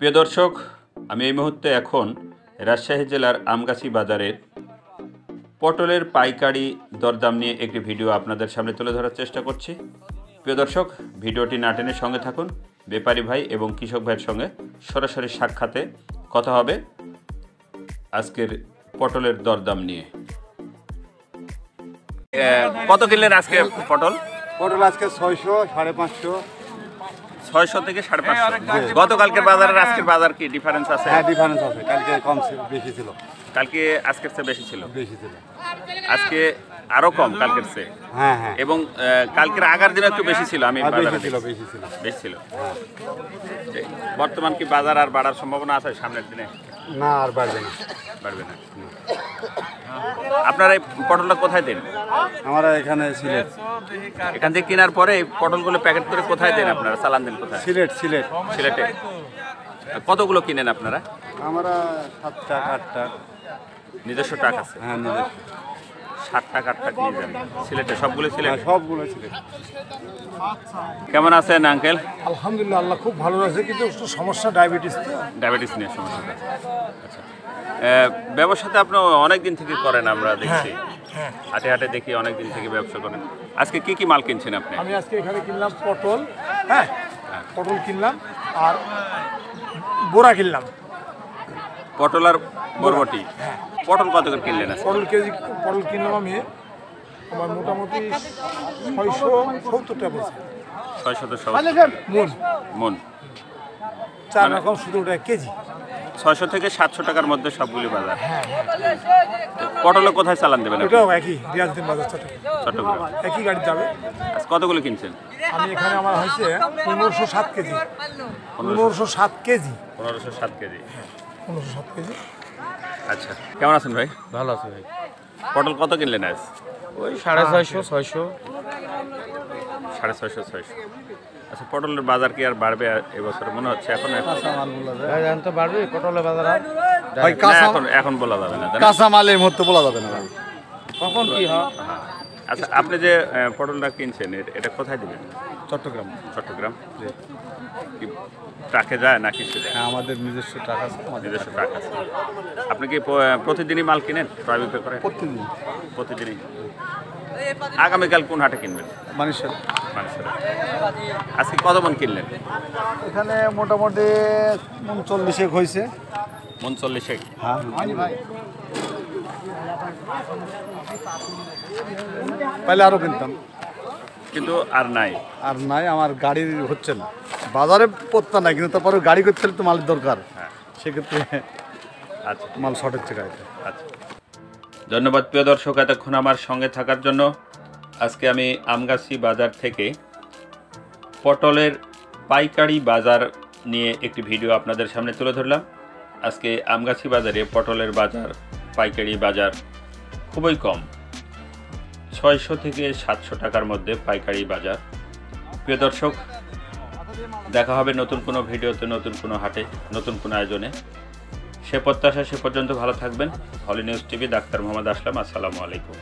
প্রিয় দর্শক, আমি এই মুহূর্তে এখন রাজশাহী জেলার আমগাছি বাজারের পটলের পাইকারি দরদাম নিয়ে একটি ভিডিও আপনাদের সামনে তুলে ধরার চেষ্টা করছি। প্রিয় দর্শক, ভিডিওটি না টেনে সঙ্গে থাকুন। ব্যাপারী ভাই এবং কৃষক ভাইয়ের সঙ্গে সরাসরি সাক্ষাতে কথা হবে আজকের পটলের দরদাম নিয়ে। কত কিনলেন আজকে পটল? পটল আজকে 600, 550। 600 থেকে 550। গতকালকের বাজার আর আজকের বাজার কি ডিফারেন্স আছে? হ্যাঁ, ডিফারেন্স আছে। কালকে কম ছিল, বেশি ছিল। কালকে আজকের চেয়ে বেশি ছিল? বেশি ছিল। আজকে আরো কম কালকের চেয়ে? হ্যাঁ হ্যাঁ। এবং কালকের আগার দিনে একটু বেশি ছিল। আমি বাজারে বেশি ছিল। বেশি ছিল। বর্তমান কি বাজার আর বাড়ার সম্ভাবনা আছে সামনের দিনে? না, আর বাড়বে না। বাড়বে না। আপনারা এই পটলটা কোথায় দেন? আমরা এখানে সিলেট। এখান থেকে কেনার পরে এই পটলগুলো প্যাকেট করে কোথায় দেন আপনারা? চালান দেন কোথায়? সিলেট। সিলেটে। কতগুলো কিনেন আপনারা? আমরা 7 টাকা 8 টাকা। নিজস্ব ট্রাক আছে? হ্যাঁ, নিজস্ব। 7 টাকা 8 টাকা নিয়ে যান সিলেটে? সবগুলো সিলেট? হ্যাঁ, সবগুলো সিলেট। কেমন আছেন আঙ্কেল? আলহামদুলিল্লাহ, আল্লাহ খুব ভালো আছে, কিন্তু একটু সমস্যা ডায়াবেটিস। ডায়াবেটিস নিয়ে সমস্যাটা। আচ্ছা, ব্যবসাতে আপনি অনেক দিন থেকে করেন, আমরা দেখছি। হাটে হাটে দেখি অনেক দিন থেকে ব্যবসা করেন। আজকে কি কি মাল কিনছেন আপনি? আমি আজকে এখানে কিনলাম পটল। হ্যাঁ, পটল কিনলাম আর বোরা কিনলাম। পটল আর বরবটি। পটল কত করে কিনলেন? পটল কিনলাম আমি, আমার মোটামুটি 670 টাকা বলছে। 670 মন। 4 রকম 17 টাকা কেজি। 600 থেকে 700 টাকার মধ্যে সবগুলি বাজার। পটলে কোথায় চালান দেবেন? এটাও একই, রিয়াজউদ্দিন বাজার, চট্টগ্রাম। একই গাড়ি যাবে। আজ কতগুলো কিনছেন? আমি এখানে আমার হয়েছে 1507 কেজি। 1507 কেজি। 1507 কেজি। 1507 কেজি। আচ্ছা, কেমন আছেন ভাই? ভালো আছে ভাই। পটল কত কিনলেন আজ? ওই 650, 600। 650, 600। আচ্ছা, পটলের বাজার কি আর বাড়বে এবছর মনে হচ্ছে? এখন এখন তো বাড়বে পটলের বাজার। ভাই এখন বলা যাবে না, তাই না? কাঁচা মালের মধ্যে বলা যাবে না। কখন কি হয়? আচ্ছা, আপনি যে পটলটা কিনছেন এটা কোথায় দিবেন? চট্টগ্রাম। কি ট্রাকে যায় না কিসে যায়? হ্যাঁ, আমাদের নিজস্ব টাকা আছে। নিজস্ব ট্রাক আছে। আপনি কি প্রতিদিনই মাল কিনেন? ক্রয় বিক্রয় করেন? প্রতিদিনই। আগামীকাল কোন হাটে কিনবেন? মানুষের আজকে কত মন কিনলেন? এখানে মোটামুটি 39 হয়েছে। 39। হ্যাঁ, তাহলে আরো কিনতাম, কিন্তু আর নাই। আমার গাড়ি হচ্ছে না, বাজারে পড়তা নাই, কিন্তু তারপরে গাড়ি করতে হলে তো মালের দরকার। হ্যাঁ, সেক্ষেত্রে আচ্ছা, মাল শর্ট হচ্ছে গাড়িতে। আচ্ছা, ধন্যবাদ প্রিয় দর্শক, এতক্ষণ আমার সঙ্গে থাকার জন্য। আজকে আমি আমগাছি বাজার থেকে পটলের পাইকারি বাজার নিয়ে একটি ভিডিও আপনাদের সামনে তুলে ধরলাম। আজকে আমগাছি বাজারে পটলের বাজার, পাইকারি বাজার খুবই কম, 600 থেকে 700 টাকার মধ্যে পাইকারি বাজার। প্রিয় দর্শক, দেখা হবে নতুন কোনো ভিডিওতে, নতুন কোনো হাটে, নতুন কোনো আয়োজনে। সে প্রত্যাশা, সে পর্যন্ত ভালো থাকবেন। হলি নিউজ টিভি, ডাক্তার মোহাম্মদ আসলাম। আসসালামু আলাইকুম।